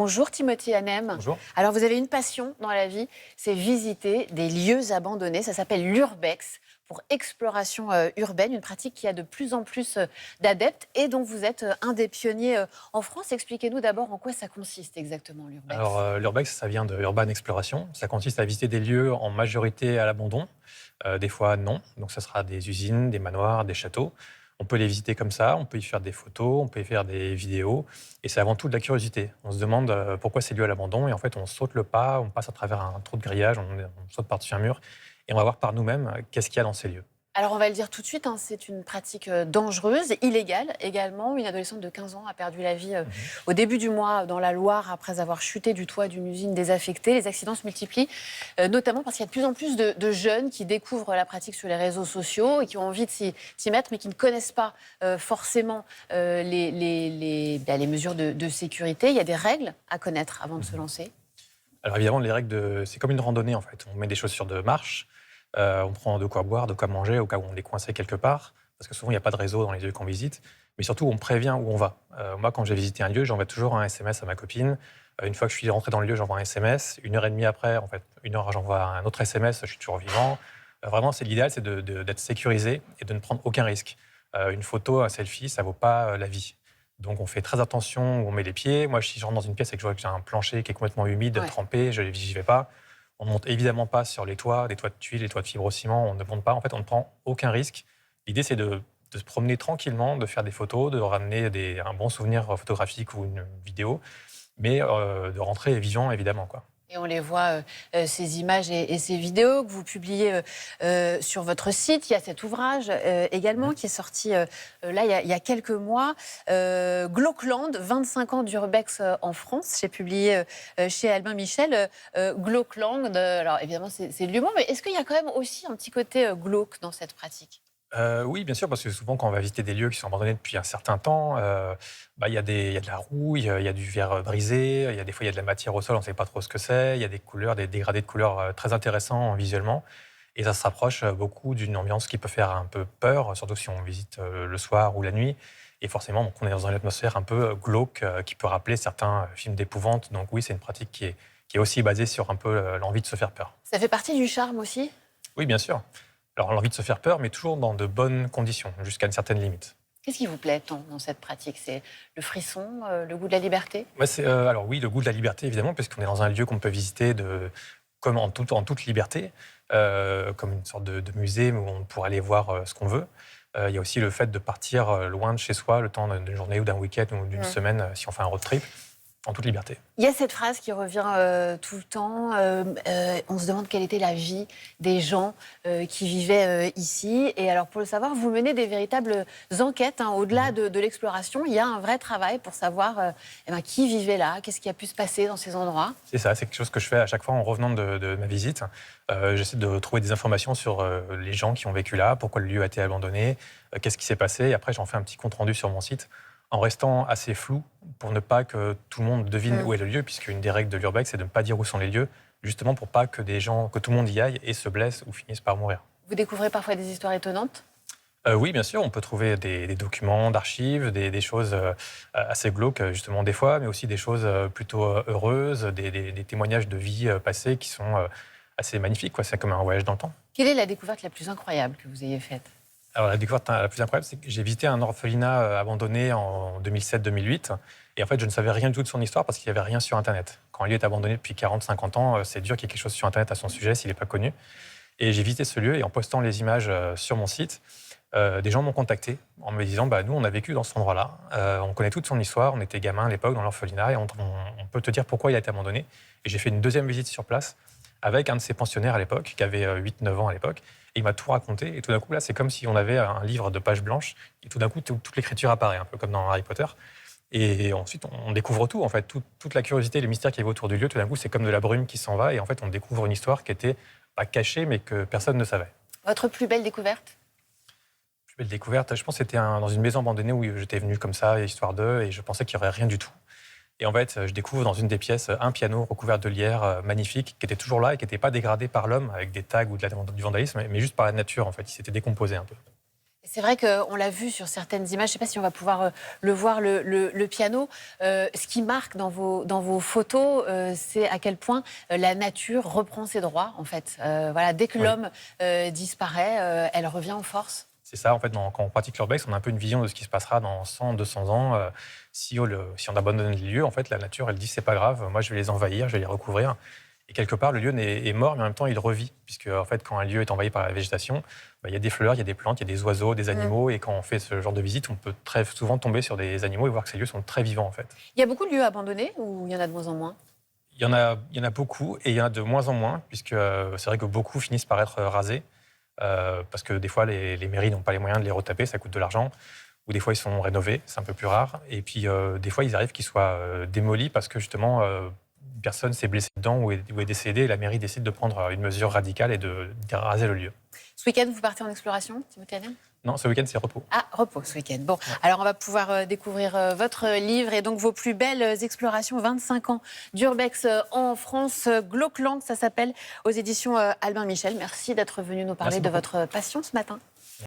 Bonjour Timothée Hanem. Bonjour. Alors vous avez une passion dans la vie, c'est visiter des lieux abandonnés. Ça s'appelle l'urbex, pour exploration urbaine, une pratique qui a de plus en plus d'adeptes et dont vous êtes un des pionniers en France. Expliquez-nous d'abord en quoi ça consiste exactement l'urbex. Alors, l'urbex, ça vient de urban exploration. Ça consiste à visiter des lieux en majorité à l'abandon, des fois non. Donc, ça sera des usines, des manoirs, des châteaux. On peut les visiter comme ça, on peut y faire des photos, on peut y faire des vidéos. Et c'est avant tout de la curiosité. On se demande pourquoi ces lieux à l'abandon. Et en fait, on saute le pas, on passe à travers un trou de grillage, on saute par-dessus un mur. Et on va voir par nous-mêmes qu'est-ce qu'il y a dans ces lieux. Alors on va le dire tout de suite, c'est une pratique dangereuse, illégale également. Une adolescente de 15 ans a perdu la vie au début du mois dans la Loire après avoir chuté du toit d'une usine désaffectée. Les accidents se multiplient, notamment parce qu'il y a de plus en plus de jeunes qui découvrent la pratique sur les réseaux sociaux et qui ont envie de s'y mettre, mais qui ne connaissent pas forcément les mesures de sécurité. Il y a des règles à connaître avant de se lancer. Alors évidemment, les règles, c'est comme une randonnée en fait. On met des chaussures de marche, on prend de quoi boire, de quoi manger au cas où on est coincé quelque part, parce que souvent il n'y a pas de réseau dans les lieux qu'on visite, mais surtout on prévient où on va. Moi, quand j'ai visité un lieu, j'envoie toujours un SMS à ma copine. Une fois que je suis rentré dans le lieu, j'envoie un SMS. 1 heure et demie après, en fait, 1 heure, j'envoie un autre SMS, je suis toujours vivant. Vraiment, l'idéal, c'est d'être sécurisé et de ne prendre aucun risque. Une photo, un selfie, ça ne vaut pas la vie. Donc on fait très attention où on met les pieds. Moi, si je rentre dans une pièce et que je vois que j'ai un plancher qui est complètement humide, Ouais. trempé, je n'y vais pas. On ne monte évidemment pas sur les toits, des toits de tuiles, des toits de fibrociment. On ne monte pas. En fait, on ne prend aucun risque. L'idée, c'est de se promener tranquillement, de faire des photos, de ramener un bon souvenir photographique ou une vidéo, mais de rentrer vivant, évidemment, quoi. Et on les voit, ces images et ces vidéos que vous publiez sur votre site. Il y a cet ouvrage également qui est sorti là, il y a quelques mois. Glauqueland, 25 ans d'urbex en France. J'ai publié chez Albin Michel. Glauqueland, alors évidemment, c'est de l'humour, mais est-ce qu'il y a quand même aussi un petit côté glauque dans cette pratique ? Oui, bien sûr, parce que souvent, quand on va visiter des lieux qui sont abandonnés depuis un certain temps, il y a de la rouille, il y a du verre brisé, des fois, il y a de la matière au sol, on ne sait pas trop ce que c'est, il y a des couleurs, des dégradés de couleurs très intéressants visuellement. Et ça se rapproche beaucoup d'une ambiance qui peut faire un peu peur, surtout si on visite le soir ou la nuit. Et forcément, donc, on est dans une atmosphère un peu glauque qui peut rappeler certains films d'épouvante. Donc oui, c'est une pratique qui est aussi basée sur un peu l'envie de se faire peur. Ça fait partie du charme aussi ? Oui, bien sûr. Alors, l'envie de se faire peur, mais toujours dans de bonnes conditions, jusqu'à une certaine limite. Qu'est-ce qui vous plaît tant dans cette pratique ? C'est le frisson, le goût de la liberté ? Ouais, alors oui, le goût de la liberté, évidemment, puisqu'on est dans un lieu qu'on peut visiter comme en toute liberté, comme une sorte de musée où on pourra aller voir ce qu'on veut. Il y a aussi le fait de partir loin de chez soi le temps d'une journée ou d'un week-end ou d'une semaine, si on fait un road trip, en toute liberté. Il y a cette phrase qui revient tout le temps. On se demande quelle était la vie des gens qui vivaient ici. Et alors, pour le savoir, vous menez des véritables enquêtes. Au-delà de l'exploration, il y a un vrai travail pour savoir qui vivait là, qu'est-ce qui a pu se passer dans ces endroits. C'est ça, c'est quelque chose que je fais à chaque fois en revenant de ma visite. J'essaie de trouver des informations sur les gens qui ont vécu là, pourquoi le lieu a été abandonné, qu'est-ce qui s'est passé. Et après, j'en fais un petit compte-rendu sur mon site, en restant assez flou pour ne pas que tout le monde devine où est le lieu, puisqu'une des règles de l'urbex, c'est de ne pas dire où sont les lieux, justement pour pas que tout le monde y aille et se blesse ou finisse par mourir. Vous découvrez parfois des histoires étonnantes ? Oui, bien sûr, on peut trouver des documents d'archives, des choses assez glauques, justement, des fois, mais aussi des choses plutôt heureuses, des témoignages de vie passée qui sont assez magnifiques, quoi. C'est comme un voyage dans le temps. Quelle est la découverte la plus incroyable que vous ayez faite ? Alors, la découverte la plus incroyable, c'est que j'ai visité un orphelinat abandonné en 2007-2008. Et en fait, je ne savais rien du tout de son histoire parce qu'il n'y avait rien sur Internet. Quand un lieu est abandonné depuis 40-50 ans, c'est dur qu'il y ait quelque chose sur Internet à son sujet s'il n'est pas connu. Et j'ai visité ce lieu et en postant les images sur mon site, des gens m'ont contacté en me disant nous, on a vécu dans cet endroit-là, on connaît toute son histoire, on était gamins à l'époque dans l'orphelinat et on peut te dire pourquoi il a été abandonné. Et j'ai fait une deuxième visite sur place avec un de ses pensionnaires à l'époque, qui avait 8-9 ans à l'époque. Et il m'a tout raconté. Et tout d'un coup, là, c'est comme si on avait un livre de pages blanches. Et tout d'un coup, toute l'écriture apparaît, un peu comme dans Harry Potter. Et ensuite, on découvre tout, en fait. Toute la curiosité, les mystères qu'il y avait autour du lieu, tout d'un coup, c'est comme de la brume qui s'en va. Et en fait, on découvre une histoire qui était pas cachée, mais que personne ne savait. Votre plus belle découverte ? Plus belle découverte, je pense que c'était dans une maison abandonnée où j'étais venu comme ça, histoire d'eux, et je pensais qu'il n'y aurait rien du tout. Et en fait, je découvre dans une des pièces un piano recouvert de lierre magnifique qui était toujours là et qui n'était pas dégradé par l'homme avec des tags ou du vandalisme, mais juste par la nature, en fait. Il s'était décomposé un peu. C'est vrai qu'on l'a vu sur certaines images, je ne sais pas si on va pouvoir le voir, le piano. Ce qui marque dans vos photos, c'est à quel point la nature reprend ses droits, en fait. Voilà, dès que Oui. l'homme disparaît, elle revient en force. C'est ça, en fait, quand on pratique l'urbex, on a un peu une vision de ce qui se passera dans 100, 200 ans. Si on abandonne les lieux, en fait, la nature, elle dit c'est pas grave, moi je vais les envahir, je vais les recouvrir. Et quelque part, le lieu est mort, mais en même temps, il revit. Puisque, en fait, quand un lieu est envahi par la végétation, il y a des fleurs, il y a des plantes, il y a des oiseaux, des animaux. Et quand on fait ce genre de visite, on peut très souvent tomber sur des animaux et voir que ces lieux sont très vivants, en fait. Il y a beaucoup de lieux abandonnés ou il y en a de moins en moins? Il y en a beaucoup et il y en a de moins en moins, puisque c'est vrai que beaucoup finissent par être rasés. Parce que des fois, les mairies n'ont pas les moyens de les retaper, ça coûte de l'argent. Ou des fois, ils sont rénovés, c'est un peu plus rare. Et puis, des fois, ils arrivent qu'ils soient démolis parce que justement, personne s'est blessé dedans ou est décédé. Et la mairie décide de prendre une mesure radicale et de raser le lieu. Ce week-end, vous partez en exploration, Timothée Hannem? Non, ce week-end, c'est repos. Ah, repos ce week-end. Bon, alors on va pouvoir découvrir votre livre et donc vos plus belles explorations, 25 ans d'urbex en France. Glauque-Langue, ça s'appelle, aux éditions Albin Michel. Merci d'être venu nous parler Merci de beaucoup. votre passion ce matin.